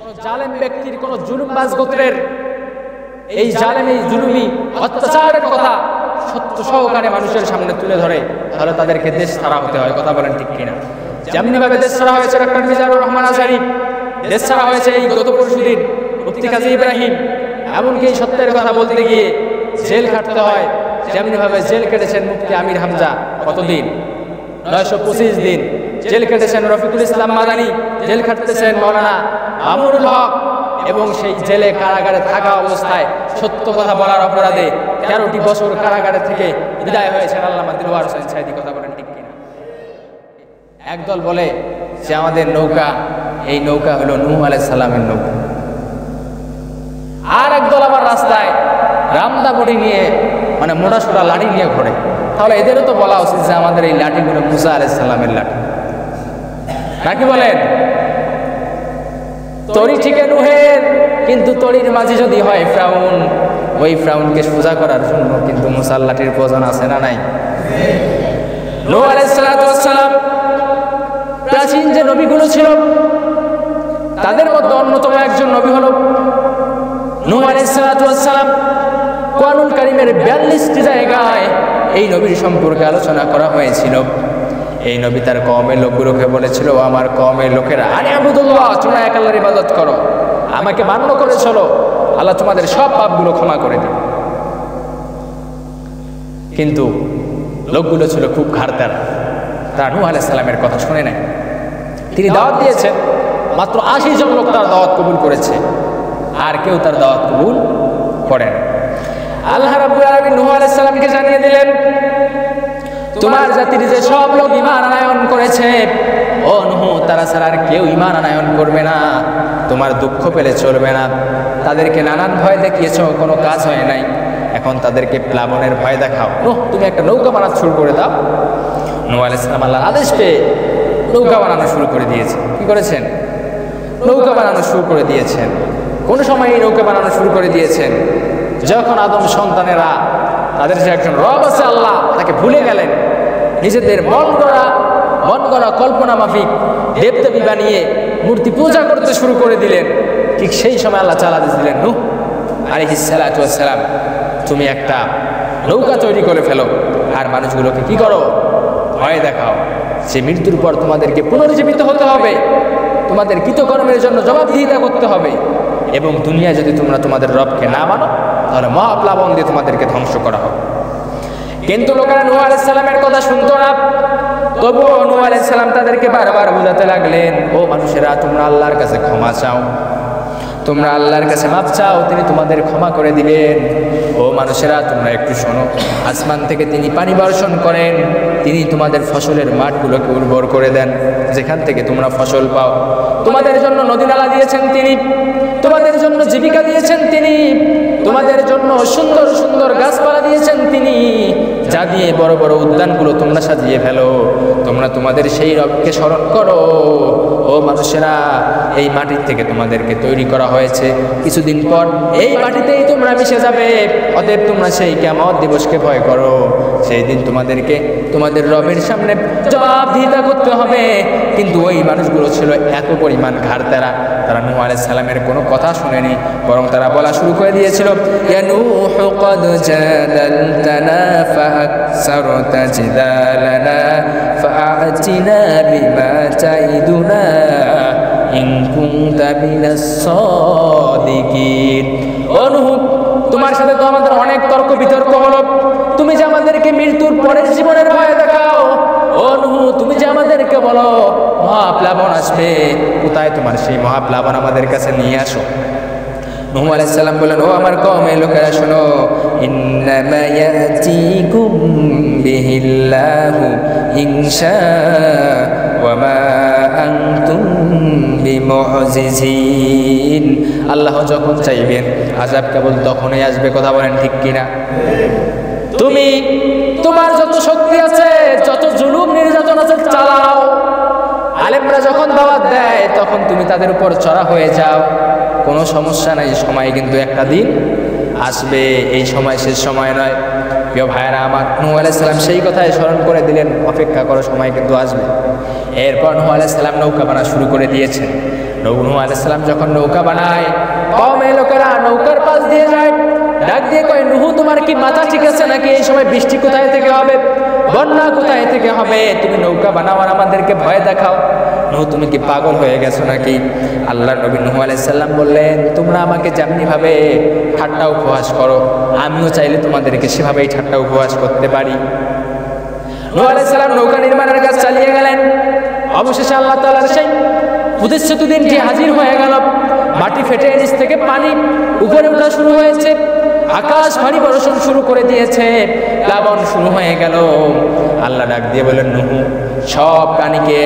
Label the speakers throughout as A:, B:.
A: জালেম ব্যক্তির, কোন জুলুমবাজ গোত্রের এই জালেম, এই জুলুমি অত্যাচারের কথা সত্য সহকারে মানুষের সামনে তুলে ধরে, তাহলে তাদেরকে দেশ ছাড়া হতে হয়। কথা বলেন ঠিক কিনা? যেমনি ভাবে দেশ ছাড়া হয়েছে ডক্টর মিজানুর রহমান আজহারী, দেশ ছাড়া হয়েছে এই গত পরশুদিন মুফতি কাজী ইব্রাহিম, এমনকি এই সত্যের কথা বলতে গিয়ে জেল খাটতে হয়। যেমনি ভাবে জেল কেটেছেন মুফতি আমির হামজা, কতদিন? 925 দিন জেল কেটেছেন রফিকুল ইসলাম মাদানী, জেল খাটতেছেন মাওলানা মামুনুল হক, এবং সেই জেলে কারাগারে থাকা অবস্থায় সত্য কথা বলার অপরাধে 13টি বছর কারাগারে থেকে বিদায় হয়েছেন আল্লামা দিলওয়ার হোসেন সাঈদী। কথা বলেন ঠিক কিনা? একদল বলে যে আমাদের নৌকা, এই নৌকা হলো নূহ আলাইহিস সালামের নৌকা। আর একদল আবার রাস্তায় রামদা বডি নিয়ে, মানে মোটা সোটা লাঠি নিয়ে ঘোরে। তাহলে এদেরও তো বলা উচিত যে আমাদের এই লাঠিগুলো মুসা আলাইহিস সালামের লাঠি, নাকি বলেন? তরি ঠিক নূহের, কিন্তু তরির মাঝে যদি হয় ফিরাউন, ওই ফিরাউনকে সোজা করার জন্য কিন্তু মুসার লাঠির প্রয়োজন আছে না নাই? নূহ আলাইহিস সালাম প্রাচীন যে নবীগুলো ছিল তাদের মধ্যে অন্যতম একজন নবী হলো নূহ আলাইহিস সালাম। কোরআনুল কারীমের 42টি জায়গায় এই নবীর সম্পর্কে আলোচনা করা হয়েছিল। এই নবী তার কওমের লোকগুলোকে বলেছিল, আমার কওমের লোকেরা, আনি আবুদুল্লাহ, তোমরা এক আল্লাহর ইবাদত করো, আমাকে মান্য করে চলো, আল্লাহ তোমাদের সব পাপগুলো ক্ষমা করে দিন। কিন্তু লোকগুলো ছিল খুব ঘাড়তাড়া, তারা নূহ আলাইহিস সালামের কথা শুনে নাই। তিনি দাওয়াত দিয়েছেন, মাত্র 80 জন লোক তার দাওয়াত কবুল করেছে, আর কেউ তার দাওয়াত কবুল করেন। আল্লাহ রাব্বুল আলামিন নূহ আলাইহিস সালামকে জানিয়ে দিলেন, তোমার জাতির যে সব লোক ঈমান আনয়ন করেছে, ও নূহ, তারা ছাড়া আর কেউ ঈমান আনয়ন করবে না। তোমার দুঃখ পেলে চলবে না। তাদেরকে নানান ভয় দেখিয়েছ, কোনো কাজ হয় নাই, এখন তাদেরকে প্লাবনের ভয় দেখাও। নূহ, তুমি একটা নৌকা বানাতে শুরু করে দাও। নূহ আলাইহিস সালাম আল্লাহর আদেশ পেয়ে নৌকা বানানো শুরু করে দিয়েছে। কি করেছেন? নৌকা বানানো শুরু করে দিয়েছেন। কোন সময় এই নৌকা বানানো শুরু করে দিয়েছেন? যখন আদম সন্তানেরা, তাদের যে একজন রব আছে আল্লাহ, তাকে ভুলে গেলেন, নিজেদের মন গড়া কল্পনা মাফিক দেবদেবী বানিয়ে মূর্তি পূজা করতে শুরু করে দিলেন। ঠিক সেই সময় আল্লাহ চালা দিলেন, নূহ আলাইহিস সালাম, তুমি একটা নৌকা তৈরি করে ফেলো, আর মানুষগুলোকে কি করো? ভয় দেখাও যে মৃত্যুর পর তোমাদেরকে পুনর্জীবিত হতে হবে, তোমাদের কৃতকর্মের জন্য জবাবদিহিতা করতে হবে, এবং দুনিয়ায় যদি তোমরা তোমাদের রবকে না মানো তাহলে মহাপ্লাবন দিয়ে তোমাদেরকে ধ্বংস করা হবে। কিন্তু লোকেরা নূহ আলাইহিস সালামের কথা শুনতো না। তবুও নূহ আলাইহিস সালাম তাদেরকে বারবার বোঝাতে লাগলেন, ও মানুষেরা, তোমরা আল্লাহর কাছে ক্ষমা চাও, তোমরা আল্লাহর কাছে মাপ চাও, তিনি তোমাদের ক্ষমা করে দিবেন। ও মানুষেরা, তোমরা একটু শোনো, আসমান থেকে তিনি পানি বর্ষণ করেন, তিনি তোমাদের ফসলের মাঠগুলোকে উর্বর করে দেন, যেখান থেকে তোমরা ফসল পাও। তোমাদের জন্য নদী নালা দিয়েছেন তিনি, তোমাদের জন্য জীবিকা দিয়েছেন তিনি, তোমাদের জন্য সুন্দর সুন্দর গাছপালা দিয়েছেন তিনি, যা দিয়ে বড় বড় উদ্যানগুলো তোমরা সাজিয়ে ফেলো। তোমরা তোমাদের সেই রবকে স্মরণ করো। ও মানুষেরা, এই মাটির থেকে তোমাদেরকে তৈরি করা হয়েছে, কিছুদিন পর এই মাটিতেই তোমরা মিশে যাবে। অতএব তোমরা সেই কিয়ামত দিবসকে ভয় করো, সেই দিন তোমাদেরকে তোমাদের রবের সামনে জবাবদিহিতা করতে হবে। কিন্তু ওই মানুষগুলো ছিল এত পরিমাণ ঘাড়তারা, তারা নূহ আলাইহিস সালামের কোনো কথা শুনেনি, বরং তারা বলা শুরু করে দিয়েছিল, ইয়া নূহ ক্বাদ জাদালতানা ফাআকসারতা জিদালানা ফাআতিনা বিমা তাইদুনা ইন কুনতা মিনাস সাদিকিন। ও নূহ, তোমার সাথে তো আমাদের অনেক তর্ক বিতর্ক হলো, তুমি যে আমাদেরকে মৃত্যুর পরের জীবনের ভয় দেখাও। ও নূহ, তুমি যে আমাদেরকে বলো মহাপ্লাবন আসবে, কোথায় তোমার সেই মহাপ্লাবন? আমাদের কাছে নিয়ে আসো। নূহ আলাইহিস সালাম বলেন, ও আমার কওমের লোকেরা শোনো, ইন্নামা ইয়াতিকুম বিহিল্লাহু ইনশা ওয়া মা আনতুম বিমুজিজিন। আল্লাহ যখন চাইবেন আযাব কেবল তখনই আসবে। কথা বলেন ঠিক কিনা? তুমি তোমার যত শক্তি আছে, যত জুলুম নির্যাতন আছে চালাও। আলেমরা যখন দাওয়াত দেয় তখন তুমি তাদের উপর চড়া হয়ে যাও, কোনো সমস্যা নাই। সময় কিন্তু একটা দিন আসবে, এই সময় শেষ সময় নয়। প্রিয় ভাইয়েরা আমার, নূহ আলাইহিস সালাম সেই কথাই স্মরণ করে দিলেন, অপেক্ষা করো, সময় কিন্তু আসবে। এরপর নূহ আলাইহিস সালাম নৌকা বানা শুরু করে দিয়েছেন। নূহ আলাইহিস সালাম যখন নৌকা বানায়, কওমের লোকেরা নৌকার পাশ দিয়ে যায়, ডাক দিয়ে কয়, নূহ তোমার কি মাথা ঠিক আছে নাকি? এই সময় বৃষ্টি কোথায় থেকে হবে, বন্যা কোথায় থেকে হবে? তুমি নৌকা বানাও আর আমাদেরকে ভয় দেখাও। নূহ তুমি কি পাগল হয়ে গেছো নাকি? আল্লাহর নবী নূহ আলাইহিস সালাম বললেন, তোমরা আমাকে যেমনি ভাবে ঠাট্টা উপহাস করো, আমিও চাইলে তোমাদেরকে সেভাবেই ঠাট্টা উপহাস করতে পারি। নূহ আলাইহিস সালাম নৌকা নির্মাণের কাজ চালিয়ে গেলেন। অবশেষে আল্লাহ তাআলার সেই প্রতিশ্রুত দিনটি হাজির হয়ে গেল। মাটি ফেটে নিচ থেকে পানি উপরে ওঠা শুরু হয়েছে, আকাশ পানি বর্ষণ শুরু করে দিয়েছে, প্লাবন শুরু হয়ে গেল। আল্লাহ ডাক দিয়ে বলেন, নূহ সব প্রাণীকে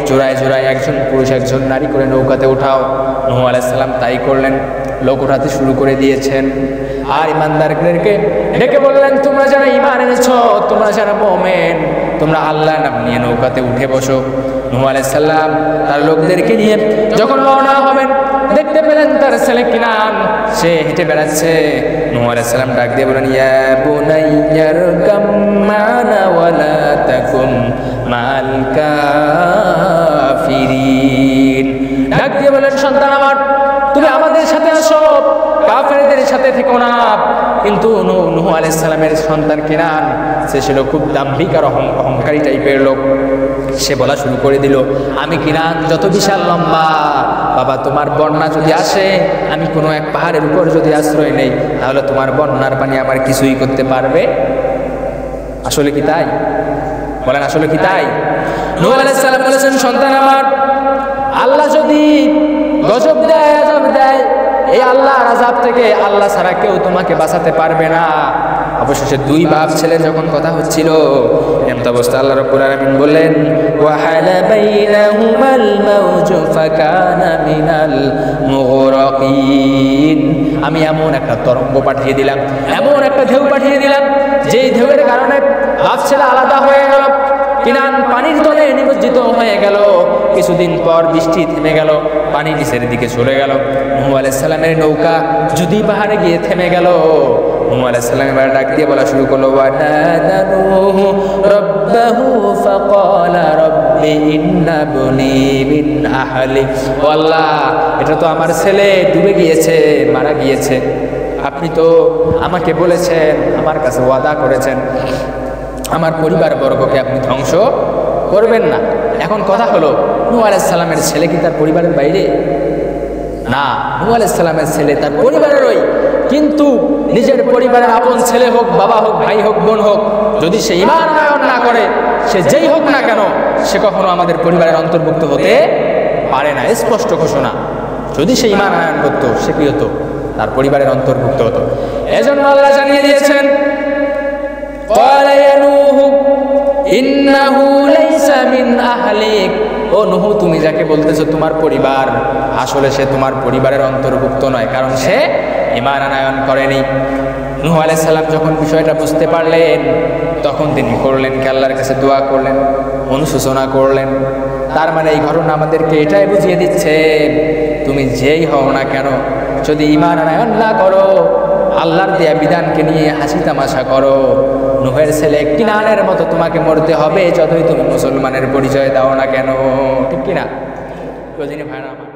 A: জোড়ায় জোড়ায় একজন পুরুষ একজন নারী করে নৌকাতে উঠাও। নূহ আলাইহিস সালাম তাই করলেন, লোক উঠাতে শুরু করে দিয়েছেন। আর ইমানদারদেরকে ডেকে বললেন, তোমরা যারা ঈমান এনেছো, তোমরা যারা মুমিন, তোমরা আল্লাহর নাম নিয়ে নৌকাতে উঠে বসো। নূহ আলাইহিস সালাম তার লোকদেরকে নিয়ে যখন রওনা হবেন, দেখতে পেলেন তার ছেলে কিনান সে হেঁটে বেড়াচ্ছে। নূহ আলাইহিস সালাম ডাক দিয়ে বলেন, ইয়া বুনাইয়ারকাম মা'না ওয়ালা তাকুন মা'আল কাফিরিন। ডাক দিয়ে বলেন, সন্তান আমার, তুমি আমাদের সাথে আসো, কাফেরদের সাথে থেকো না। কিন্তু নূহ আলাইহিস সালামের সন্তান কিনান সে ছিল খুব দাম্ভিক আর অহংকারী টাইপের লোক। সে বলা শুরু করে দিল, আমি কিনান যত বিশাল লম্বা, বাবা তোমার বন্যা যদি আসে, আমি কোনো এক পাহাড়ের উপর যদি আশ্রয় নেই, তাহলে তোমার বন্যার পানি আমার কিছুই করতে পারবে? আসলে কি তাই? বলেন, আসলে কি তাই? নূহ আলাইহিস সালাম বলেছেন, সন্তান আমার, আল্লাহ যদি গজব দেয়, আযাব দেয়, এই আল্লাহর আযাব থেকে আল্লাহ ছাড়া কেউ তোমাকে বাঁচাতে পারবে না। অবশেষে দুই বাপ ছেলের যখন কথা হচ্ছিল, এমত অবস্থা আল্লাহ রাব্বুল আলামিন বললেন, ওয়াহালা বাইনাহুমাল মাওজু ফাকানা মিনাল মুগরাকিন। আমি এমন একটা তরঙ্গ পাঠিয়ে দিলাম, এমন একটা ঢেউ পাঠিয়ে দিলাম, যেই ঢেউয়ের কারণে বাপ ছেলে আলাদা হয়ে গেল। কিনান পানির তলে নিমজ্জিত হয়ে গেল। কিছুদিন পর বৃষ্টি থেমে গেল, পানি নিচের দিকে চলে গেল। নূহ আলাইহিস সালামের নৌকা যদি পাহাড়ে গিয়ে থেমে গেল। নূহ আলাইহিস সালাম এবার ডাক দিয়ে বলা শুরু করলো, ওয়ানাদা নূহু রাব্বাহু ফাকালা রাব্বি ইন্না বুনি মিন আহলি। ও আল্লাহ, এটা তো আমার ছেলে ডুবে গিয়েছে, মারা গিয়েছে। আপনি তো আমাকে বলেছেন, আমার কাছে ওয়াদা করেছেন, আমার পরিবার বর্গকে আপনি ধ্বংস করবেন না। এখন কথা হলো, নূহ আলাইহিস সালামের ছেলে কি তার পরিবারের বাইরে? না, নূহ আলাইহিস সালামের ছেলে তার পরিবারেরই, কিন্তু নিজের পরিবারের আপন ছেলে হোক, বাবা হোক, ভাই হোক, বোন হোক, যদি সে ঈমান আনয়ন না করে, সে যেই হোক না কেন, সে কখনো আমাদের পরিবারের অন্তর্ভুক্ত হতে পারে না। স্পষ্ট ঘোষণা। যদি সে ঈমান আনয়ন করতো, সে কি হতো? তার পরিবারের অন্তর্ভুক্ত হতো। এজন্য আল্লাহ জানিয়ে দিয়েছেন, قال يا نوح إنه ليس من أهلك। ও নূহ, তুমি যাকে বলতেছো তোমার পরিবার, আসলে সে তোমার পরিবারের অন্তর্ভুক্ত নয়, কারণ সে ঈমান আনয়ন করেনি। নূহ আলাইহিস সালাম যখন বিষয়টা বুঝতে পারলেন, তখন তিনি করলেন কি, আল্লাহর কাছে দোয়া করলেন, অনুশোচনা করলেন। তার মানে এই ঘটনা আমাদেরকে এটাই বুঝিয়ে দিচ্ছে, তুমি যেই হও না কেন, যদি ঈমান আনয়ন না করো, আল্লাহর দেয়া বিধানকে নিয়ে হাসি তামাশা করো, নূহের ছেলে কিনানের মতো তোমাকে মরতে হবে, যতই তুমি মুসলমানের পরিচয় দাও না কেন। ঠিক কিনা? ভাইরা আমার।